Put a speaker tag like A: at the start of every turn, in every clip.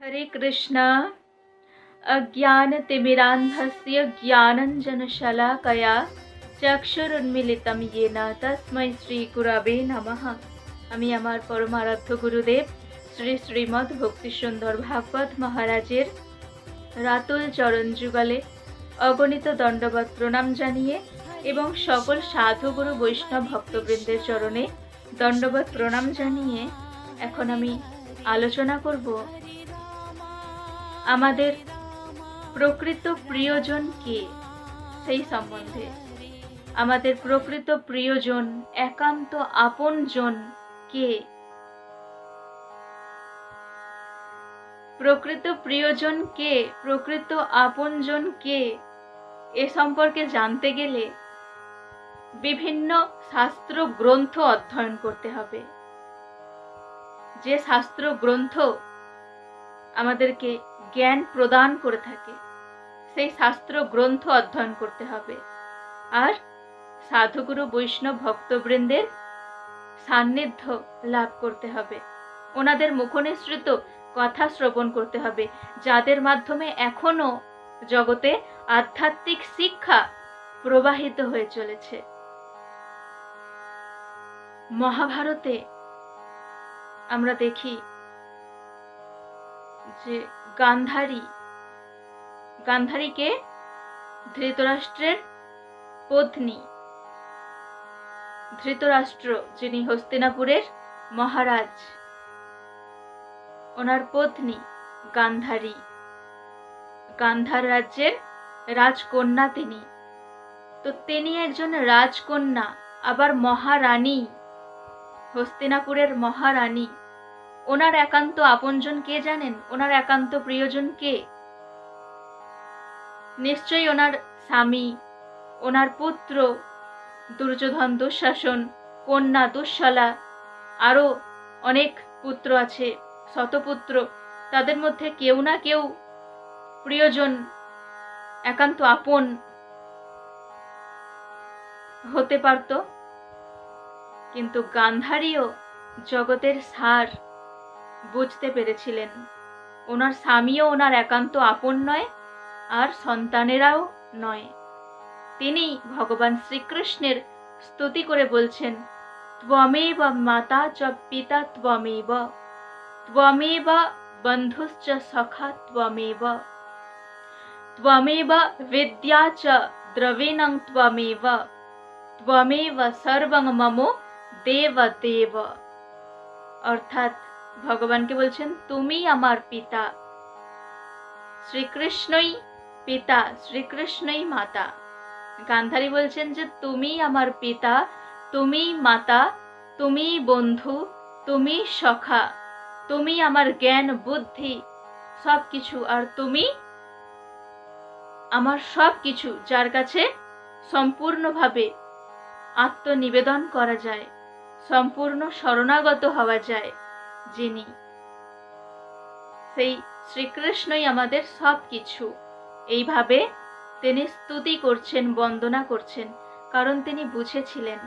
A: हरे कृष्णा। अज्ञानतिमिरान्धस्य ज्ञानञ्जनशलाकया चक्षुरुन्मीलितं येन तस्मै श्रीगुरवे नमः। আমি আমার পরমারাধ্য গুরুদেব শ্রী শ্রীমদ্ ভক্তিসুন্দর ভাগবত মহারাজের রাতুল চরণ যুগলে অগণিত দণ্ডবত প্রণাম জানিয়ে এবং সকল সাধুগুরু বৈষ্ণব ভক্তবৃন্দের চরণে দণ্ডবত প্রণাম জানিয়ে এখন আমি আলোচনা করব আমাদের প্রকৃত প্রিয়জন কে সেই সম্বন্ধে। আমাদের প্রকৃত প্রিয়জন, একান্ত আপনজন কে? প্রকৃত প্রিয়জন কে, প্রকৃত আপনজন কে, এ সম্পর্কে জানতে গেলে বিভিন্ন শাস্ত্র গ্রন্থ অধ্যয়ন করতে হবে। যে শাস্ত্র গ্রন্থ আমাদেরকে জ্ঞান প্রদান করে থাকে সেই শাস্ত্র গ্রন্থ অধ্যয়ন করতে হবে। আর সাধুগুরু বৈষ্ণব ভক্তবৃন্দের সান্নিধ্য লাভ করতে হবে, ওনাদের মুখনিসৃত কথা শ্রবণ করতে হবে, যাদের মাধ্যমে এখনো জগতে আধ্যাত্মিক শিক্ষা প্রবাহিত হয়ে চলেছে। মহাভারতে আমরা দেখি যে গান্ধারীকে ধৃতরাষ্ট্রের পত্নী, ধৃতরাষ্ট্র যিনি হস্তিনাপুরের মহারাজ, ওনার পত্নী গান্ধারী, গান্ধার রাজ্যের রাজকন্যা তিনি। তো তিনি একজন রাজকন্যা, আবার মহারানী, হস্তিনাপুরের মহারানী। ওনার একান্ত আপনজন কে জানেন? ওনার একান্ত প্রিয়জন কে? নিশ্চয়ই ওনার স্বামী, ওনার পুত্র দুর্যোধন, দুঃশাসন, কন্যা দুঃশলা, আরো অনেক পুত্র আছে, শতপুত্র। তাদের মধ্যে কেউ না কেউ প্রিয়জন, একান্ত আপন হতে পারত। কিন্তু গান্ধারীও জগতের সার বুঝতে পেরেছিলেন। ওনার স্বামীও ওনার একান্ত আপন নয়, আর সন্তানেরাও নয়। তিনি ভগবান শ্রীকৃষ্ণের স্তুতি করে বলছেন, ত্বমেব মাতা চ পিতা ত্বমেব, ত্বমেব বন্ধুশ্চ সখা ত্বমেব, ত্বমেব বিদ্যা চ দ্রবিণং ত্বমেব, ত্বমেব সর্বং মম দেব দেব। অর্থাৎ ভগবানকে বলছেন, তুমি আমার পিতা, শ্রীকৃষ্ণই পিতা, শ্রীকৃষ্ণই মাতা। গান্ধারী বলছেন যে তুমি আমার পিতা, তুমি মাতা, তুমি বন্ধু, তুমি সখা, তুমি আমার জ্ঞান বুদ্ধি সবকিছু, আর তুমি আমার সবকিছু, যার কাছে সম্পূর্ণভাবে আত্মনিবেদন করা যায়, সম্পূর্ণ শরণাগত হওয়া যায় যিনি, সেই শ্রীকৃষ্ণই আমাদের সবকিছু। এইভাবে তিনি স্তুতি করছেন, বন্দনা করছেন, কারণ তিনি বুঝেছিলেন।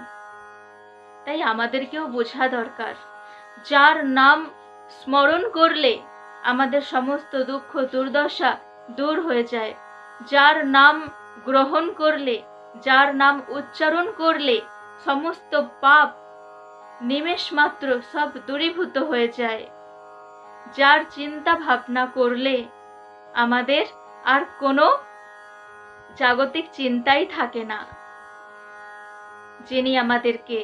A: তাই আমাদেরকেও বোঝা দরকার, যার নাম স্মরণ করলে আমাদের সমস্ত দুঃখ দুর্দশা দূর হয়ে যায়, যার নাম গ্রহণ করলে, যার নাম উচ্চারণ করলে সমস্ত পাপ নিমেষ মাত্র সব দূরীভূত হয়ে যায়, যার চিন্তা ভাবনা করলে আমাদের আর কোনো জাগতিক চিন্তাই থাকে না, যিনি আমাদেরকে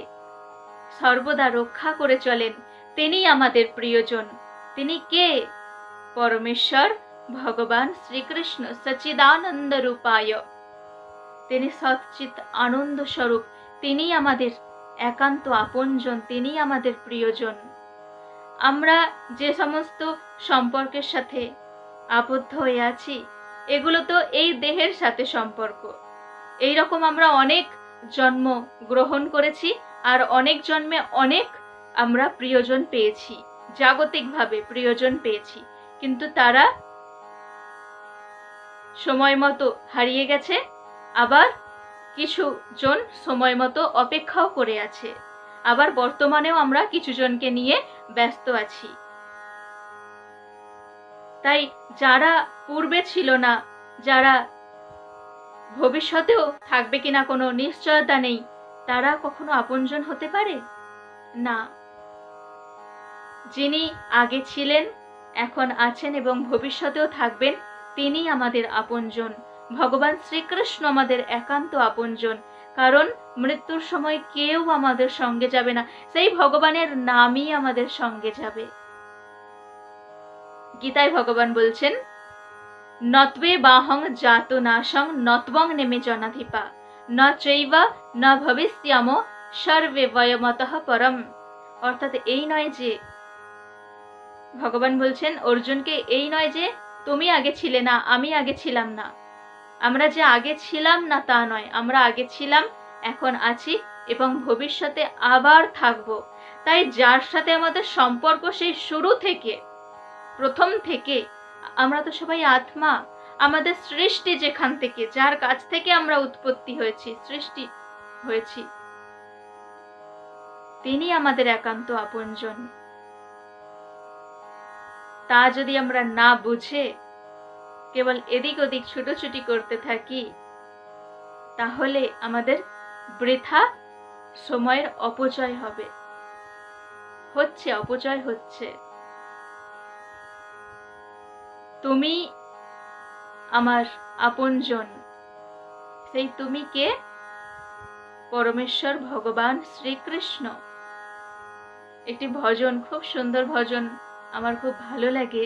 A: সর্বদা রক্ষা করে চলেন, তিনি আমাদের প্রিয়জন। তিনি কে? পরমেশ্বর ভগবান শ্রীকৃষ্ণ সচ্চিদানন্দ রূপায়। তিনি সচ্চিত আনন্দ স্বরূপ, তিনি আমাদের একান্ত আপনজন, তিনি আমাদের প্রিয়জন। আমরা যে সমস্ত সম্পর্কের সাথে আবদ্ধ হয়ে আছি, এগুলো তো এই দেহের সাথে সম্পর্ক। এই রকম আমরা অনেক জন্ম গ্রহণ করেছি, আর অনেক জন্মে অনেক আমরা প্রিয়জন পেয়েছি, জাগতিকভাবে প্রিয়জন পেয়েছি, কিন্তু তারা সময় মতো হারিয়ে গেছে, আবার কিছু জন সময় মতো অপেক্ষাও করে আছে, আবার বর্তমানেও আমরা কিছু জনকে নিয়ে ব্যস্ত আছি। তাই যারা পূর্বে ছিল না, যারা ভবিষ্যতেও থাকবে কিনা কোনো নিশ্চয়তা নেই, তারা কখনো আপনজন হতে পারে না। যিনি আগে ছিলেন, এখন আছেন এবং ভবিষ্যতেও থাকবেন, তিনি আমাদের আপনজন। ভগবান শ্রীকৃষ্ণ আমাদের একান্ত আপনজন। কারণ মৃত্যুর সময় কেউ আমাদের সঙ্গে যাবে না, সেই ভগবানের নামই আমাদের সঙ্গে যাবে। গীতায় ভগবান বলছেন, নত্বে বাহং জাত নাশং নত্বং নেমে জনাধিপা ন চৈবা ন ভবিষ্যাম সর্বে বয়মতঃ পরম। অর্থাৎ এই নয় যে, ভগবান বলছেন অর্জুনকে, এই নয় যে তুমি আগে ছিলে না, আমি আগে ছিলাম না। আমরা যে আগে ছিলাম না তা নয়, আমরা আগে ছিলাম, এখন আছি এবং ভবিষ্যতে আবার থাকব। তাই যার সাথে আমাদের সম্পর্ক সেই শুরু থেকে, প্রথম থেকে, আমরা তো সবাই আত্মা, আমাদের সৃষ্টি যেখান থেকে, যার কাছ থেকে আমরা উৎপত্তি হয়েছি, সৃষ্টি হয়েছি, তিনি আমাদের একান্ত আপনজন। তা যদি আমরা না বুঝে কেবল এদিক ওদিক ছুটোছুটি করতে থাকি, তাহলে আমাদের বৃথা সময়ের অপচয় হবে, অপচয় হচ্ছে। তুমি আমার আপনজন। সেই তুমি কে? পরমেশ্বর ভগবান শ্রীকৃষ্ণ। একটি ভজন, খুব সুন্দর ভজন, আমার খুব ভালো লাগে।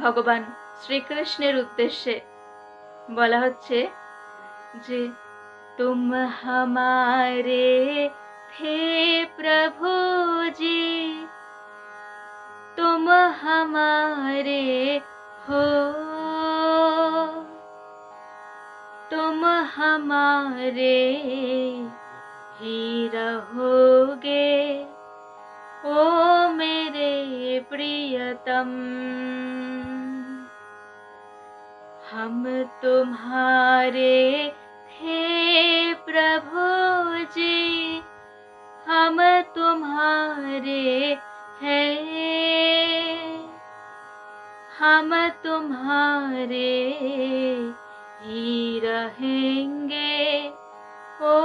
A: ভগবান শ্রীকৃষ্ণের উদ্দেশ্যে বলা হচ্ছে যে, তুম হামারে थे प्रभु जी, तुम हमारे हो, तुम हमारे ही रहोगे, ओ मेरे प्रियतम। हम तुम्हारे थे प्रभु जी, हम तुम्हारे हैं, हम तुम्हारे ही रहेंगे, ओ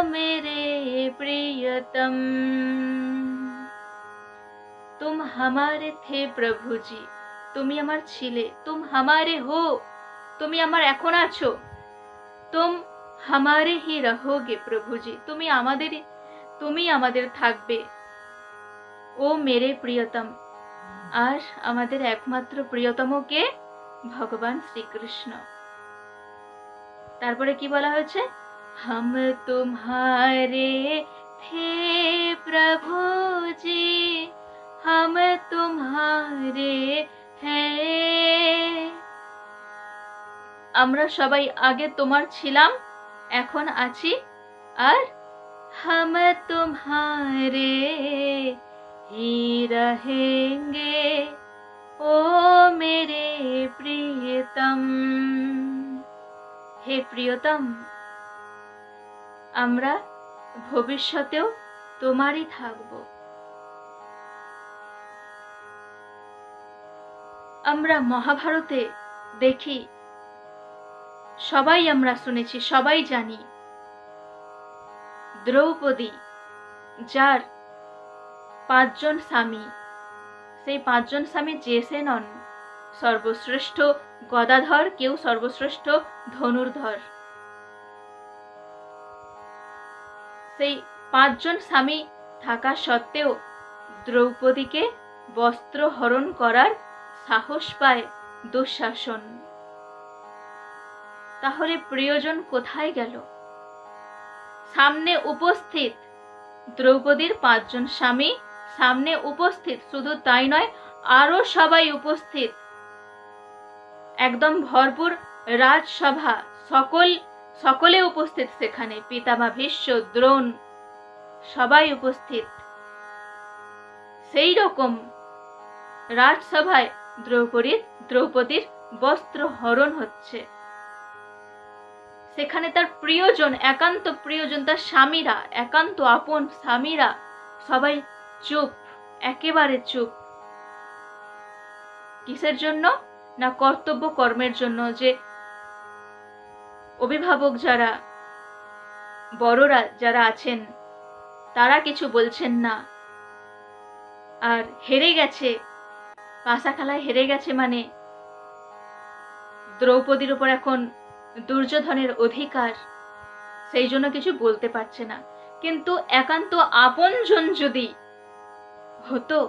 A: मेरे प्रियतम। तुम हमारे थे प्रभु जी, তুমি আমার ছিলে, तुम हमारे हो, তুমি আমার এখন আছো, तुम हमारे ही रहोगे प्रभु जी, তুমি আমাদের থাকবে, ও মেরে প্রিয়তম। আর আমাদের একমাত্র প্রিয়তম কে? ভগবান শ্রীকৃষ্ণ। তারপরে কি বলা হয়েছে? हम तुम्हारे थे प्रभु जी, हम तुम्हारे हैं। আমরা সবাই আগে তোমার ছিলাম, এখন আছি, আর हम तुम्हारे ही रहेंगे, ओ मेरे प्रियतम। হে প্রিয়তম, আমরা ভবিষ্যতেও তোমারই থাকব। আমরা মহাভারতে দেখি, সবাই আমরা শুনেছি, সবাই জানি, দ্রৌপদী, যার 5 জন স্বামী, সেই 5 জন স্বামী যে সে নন, সর্বশ্রেষ্ঠ গদাধর, কেউ সর্বশ্রেষ্ঠ ধনুর্ধর। সেই 5 জন স্বামী থাকা সত্ত্বেও দ্রৌপদীকে বস্ত্র হরণ করার সাহস পায় দুঃশাসন। তাহলে প্রিয়জন কোথায় গেল? সামনে উপস্থিত দ্রৌপদীর 5 জন স্বামী, সামনে উপস্থিত, শুধু তাই নয়, আরো সবাই উপস্থিত, একদম ভরপুর রাজসভা, সকলে উপস্থিত সেখানে, পিতামহ ভীষ্ম, দ্রোণ, সবাই উপস্থিত। সেই রকম রাজসভায় দ্রৌপদীর বস্ত্র হরণ হচ্ছে। সেখানে তার প্রিয়জন, একান্ত প্রিয়জন, তার স্বামীরা, একান্ত আপন স্বামীরা সবাই চুপ, একেবারে চুপ। কিসের জন্য? না কর্তব্য কর্মের জন্য। যে অভিভাবক যারা, বড়রা যারা আছেন, তারা কিছু বলছেন না, আর হেরে গেছে, পাশা খেলায় হেরে গেছে মানে দ্রৌপদীর উপর এখন দুর্যোধনের অধিকার, সেই জন্য কিছু বলতে পারছে না। কিন্তু একান্ত আপনজন যদি হতো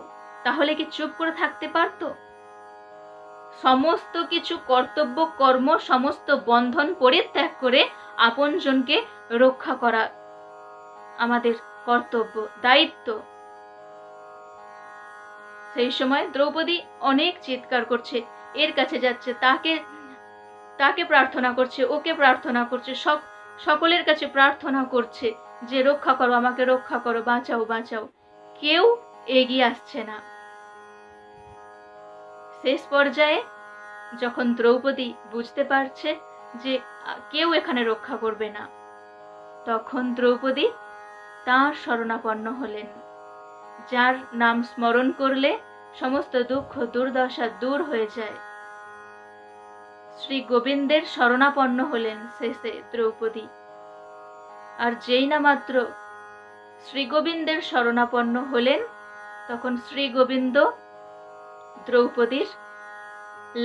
A: তাহলে কি চুপ করে থাকতে পারতো? সমস্ত কিছু কর্তব্য কর্ম, সমস্ত বন্ধন পরিত্যাগ করে আপনজনকে রক্ষা করা আমাদের কর্তব্য, দায়িত্ব। সেই সময় দ্রৌপদী অনেক চিৎকার করছে, এর কাছে যাচ্ছে, তাকে প্রার্থনা করছে, ওকে প্রার্থনা করছে, সকলের কাছে প্রার্থনা করছে যে রক্ষা করো, আমাকে রক্ষা করো, বাঁচাও বাঁচাও। কেউ এগিয়ে আসছে না। শেষ পর্যায়ে যখন দ্রৌপদী বুঝতে পারছে যে কেউ এখানে রক্ষা করবে না, তখন দ্রৌপদী তাঁর শরণাপন্ন হলেন, যার নাম স্মরণ করলে সমস্ত দুঃখ দুর্দশা দূর হয়ে যায়। শ্রী গোবিন্দের শরণাপন্ন হলেন শেষে দ্রৌপদী। আর যেই না মাত্র শ্রী গোবিন্দের শরণাপন্ন হলেন, তখন শ্রী গোবিন্দ দ্রৌপদীর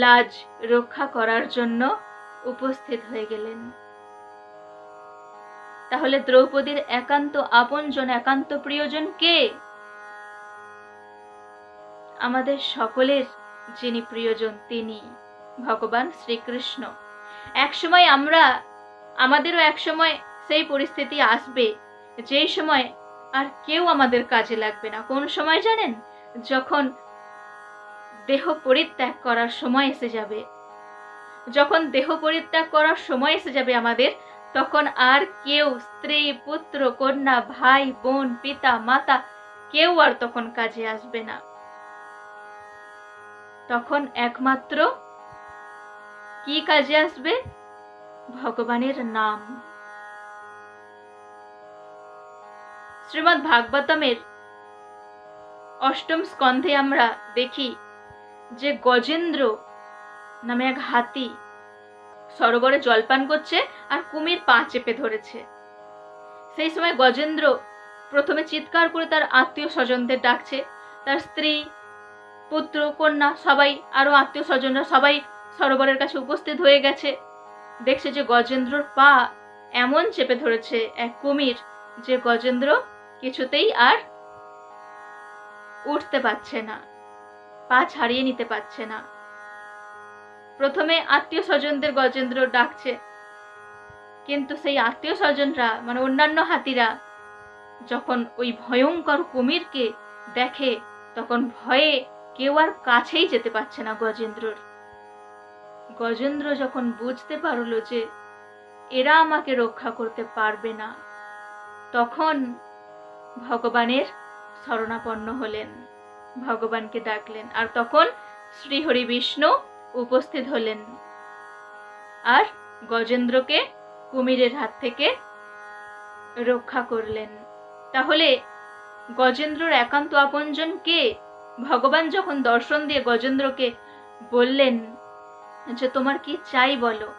A: লাজ রক্ষা করার জন্য উপস্থিত হয়ে গেলেন। তাহলে দ্রৌপদীর একান্ত আপনজন, একান্ত প্রিয়জন কে? আমাদের সকলের যিনি প্রিয়জন, তিনি ভগবান শ্রীকৃষ্ণ। একসময় আমাদেরও একসময় সেই পরিস্থিতি আসবে, যেই সময় আর কেউ আমাদের কাজে লাগবে না। কোন সময় জানেন? যখন দেহ পরিত্যাগ করার সময় এসে যাবে। যখন দেহ পরিত্যাগ করার সময় এসে যাবে আমাদের, তখন আর কেউ, স্ত্রী, পুত্র, কন্যা, ভাই, বোন, পিতা, মাতা, কেউ আর তখন কাজে আসবে না। তখন একমাত্র কি কাজে আসবে? ভগবানের নাম। শ্রীমদ্ ভাগবতমের অষ্টম স্কন্ধে আমরা দেখি যে গজেন্দ্র নামে এক হাতি সরোবরে জলপান করছে আর কুমির পা চেপে ধরেছে। সেই সময় গজেন্দ্র প্রথমে চিৎকার করে তার আত্মীয় স্বজনদের ডাকছে, তার স্ত্রী, পুত্র, কন্যা, সবাই, আরো আত্মীয় স্বজনরা সবাই সরোবরের কাছে উপস্থিত হয়ে গেছে। দেখছে যে গজেন্দ্রর পা এমন চেপে ধরেছে এক কুমির যে গজেন্দ্র কিছুতেই আর উঠতে পারছে না, পা ছাড়িয়ে নিতে পারছে না। প্রথমে আত্মীয় স্বজনদের গজেন্দ্র ডাকছে, কিন্তু সেই আত্মীয় স্বজনরা মানে অন্যান্য হাতিরা যখন ওই ভয়ঙ্কর কুমিরকে দেখে, তখন ভয়ে কেউ আর কাছেই যেতে পারছে না গজেন্দ্রর। গজেন্দ্র যখন বুঝতে পারলো যে এরা আমাকে রক্ষা করতে পারবে না, তখন ভগবানের শরণাপন্ন হলেন, ভগবানকে ডাকলেন। আর তখন শ্রীহরি বিষ্ণু উপস্থিত হলেন আর গজেন্দ্রকে কুমিরের হাত থেকে রক্ষা করলেন। তাহলে গজেন্দ্রর একান্ত আপনজন কে? ভগবান যখন দর্শন দিয়ে গজেন্দ্রকে বললেন যে তোমার কি চাই বলো,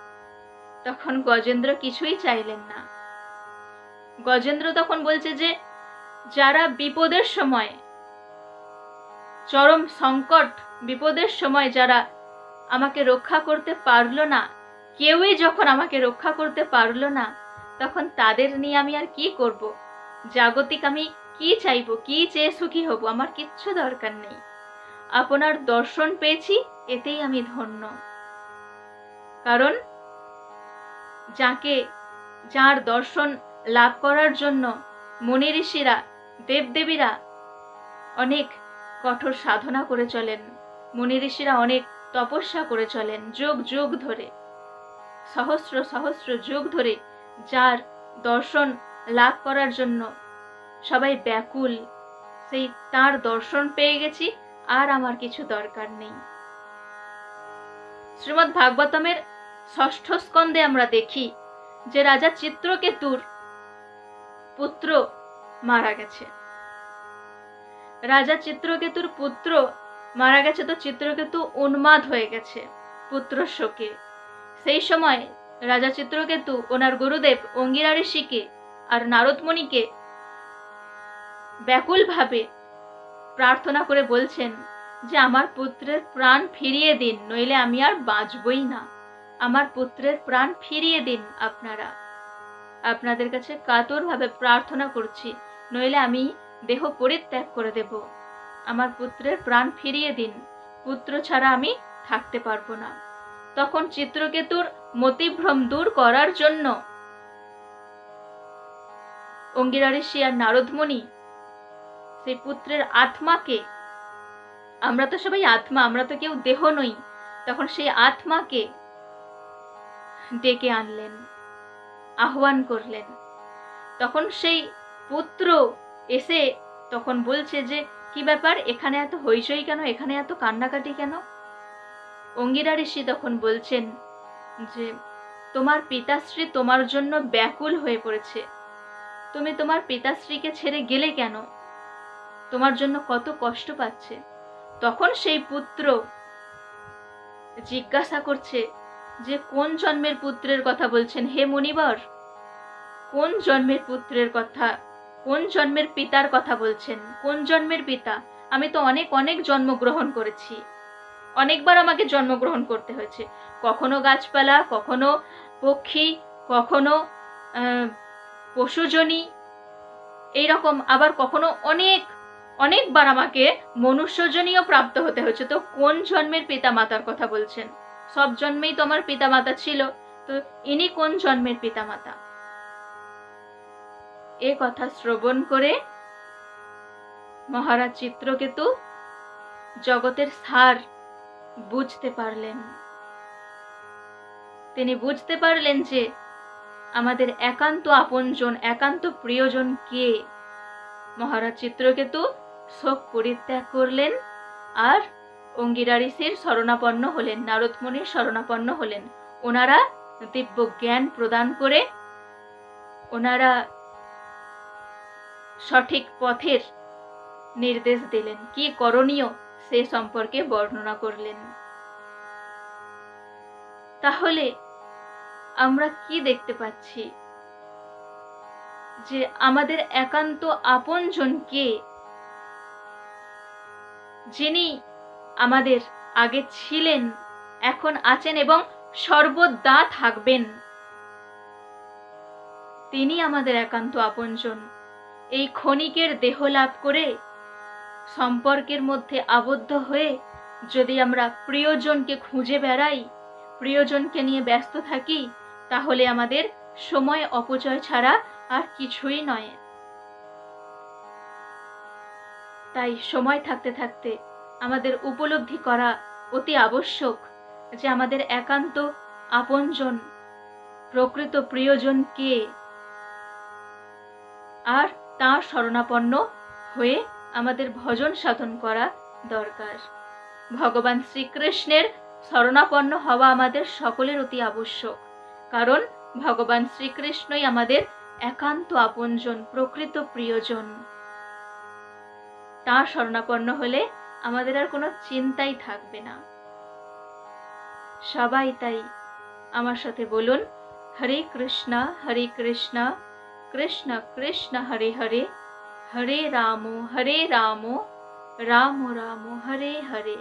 A: তখন গজেন্দ্র কিছুই চাইলেন না। গজেন্দ্র তখন বলছে যে যারা বিপদের সময়, চরম সংকট বিপদের সময় যারা আমাকে রক্ষা করতে পারলো না, কেউই যখন আমাকে রক্ষা করতে পারলো না, তখন তাদের নিয়ে আমি আর কি করব? জাগতিক আমি কি চাইবো? কি চেয়ে সুখী হব? আমার কিচ্ছু দরকার নেই। আপনার দর্শন পেয়েছি, এতেই আমি ধন্য। কারণ যার দর্শন লাভ করার জন্য মুনি ঋষিরা, দেবদেবীরা অনেক কঠোর সাধনা করে চলেন, মুনি ঋষিরা অনেক তপস্যা করে চলেন, যুগ যুগ ধরে, সহস্র সহস্র যুগ ধরে যার দর্শন লাভ করার জন্য সবাই ব্যাকুল, সেই তার দর্শন পেয়ে গেছি, আর আমার কিছু দরকার নেই। শ্রীমদ্ ভাগবতমের ষষ্ঠ স্কন্ধে আমরা দেখি যে রাজা চিত্রকেতুর পুত্র মারা গেছে। রাজা চিত্রকেতুর পুত্র মারা গেছে তো চিত্রকেতু উন্মাদ হয়ে গেছে পুত্র শোকে। সেই সময় রাজা চিত্রকেতু ওনার গুরুদেব অঙ্গিরা ঋষিকে আর নারদমণিকে ব্যাকুলভাবে প্রার্থনা করে বলছেন যে আমার পুত্রের প্রাণ ফিরিয়ে দিন, নইলে আমি আর বাঁচবই না। আমার পুত্রের প্রাণ ফিরিয়ে দিন আপনারা, আপনাদের কাছে কাতরভাবে প্রার্থনা করছি, নইলে আমি দেহ পরিত্যাগ করে দেব। আমার পুত্রের প্রাণ ফিরিয়ে দিন, পুত্র ছাড়া আমি থাকতে পারবো না। তখন চিত্রকেতুর মতিভ্রম দূর করার জন্য অঙ্গিরা ঋষি আর নারদমণি সেই পুত্রের আত্মাকে, আমরা তো সবাই আত্মা, আমরা তো কেউ দেহ নই, তখন সেই আত্মাকে ডেকে আনলেন, আহ্বান করলেন। তখন সেই পুত্র এসে তখন বলছে যে কি ব্যাপার, এখানে এত হইচই কেন, এখানে এত কান্নাকাটি কেন? অঙ্গিরা ঋষি তখন বলছেন যে তোমার পিতাশ্রী তোমার জন্য ব্যাকুল হয়ে পড়েছে, তুমি তোমার পিতাশ্রীকে ছেড়ে গেলে কেন, তোমার জন্য কত কষ্ট পাচ্ছে। তখন সেই পুত্র জিজ্ঞাসা করছে যে কোন জন্মের পুত্রের কথা বলছেন হে মুনিবর, কোন জন্মের পুত্রের কথা, কোন জন্মের পিতার কথা বলছেন, কোন জন্মের পিতা? আমি তো অনেক অনেক জন্মগ্রহণ করেছি, অনেকবার আমাকে জন্মগ্রহণ করতে হয়েছে, কখনো গাছপালা, কখনো পক্ষী, কখনো পশুজনী, এইরকম, আবার কখনো অনেকবার আমাকে মনুষ্যজনীও প্রাপ্ত হতে হয়েছে। তো কোন জন্মের পিতা মাতার কথা বলছেন? সব জন্মেই তো আমার পিতা মাতা ছিল, তো ইনি কোন জন্মের পিতা মাতা? এ কথা শ্রবণ করে মহারাজ চিত্রকেতু জগতের সার বুঝতে পারলেন। তিনি বুঝতে পারলেন যে আমাদের একান্ত আপনজন, একান্ত প্রিয়জন কে। মহারাজ চিত্রকেতু শোক পরিত্যাগ করলেন আর অঙ্গিরা ঋষির শরণাপন্ন হলেন, নারদমণির শরণাপন্ন হলেন। ওনারা দিব্য জ্ঞান প্রদান করে ওনারা সঠিক পথের নির্দেশ দিলেন, কি করণীয় সে সম্পর্কে বর্ণনা করলেন। তাহলে আমরা কি দেখতে পাচ্ছি? যে আমাদের একান্ত আপনজন কে, যিনি আমাদের আগে ছিলেন, এখন আছেন এবং সর্বদা থাকবেন। তিনি আমাদের একান্ত আপনজন। এই ক্ষণিকের দেহ লাভ করে সম্পর্কের মধ্যে আবদ্ধ হয়ে যদি আমরা প্রিয়জনকে খুঁজে বেড়াই, প্রিয়জনকে নিয়ে ব্যস্ত থাকি, তাহলে আমাদের সময় অপচয় ছাড়া আর কিছুই নয়। তাই সময় থাকতে থাকতে আমাদের উপলব্ধি করা অতি আবশ্যক যে আমাদের একান্ত আপনজন, প্রকৃত প্রিয়জন কে, আর তাঁর শরণাপন্ন হয়ে আমাদের ভজন সাধন করা দরকার। ভগবান শ্রীকৃষ্ণের শরণাপন্ন হওয়া আমাদের সকলের অতি আবশ্যক, কারণ ভগবান শ্রীকৃষ্ণই আমাদের একান্ত আপনজন, প্রকৃত প্রিয়জন। তাঁর শরণাপন্ন হলে আমাদের আর কোনো চিন্তাই থাকবে না। সবাই তাই আমার সাথে বলুন, হরে কৃষ্ণ কৃষ্ণ কৃষ্ণ হরে হরে, হরে রাম রাম রাম হরে হরে।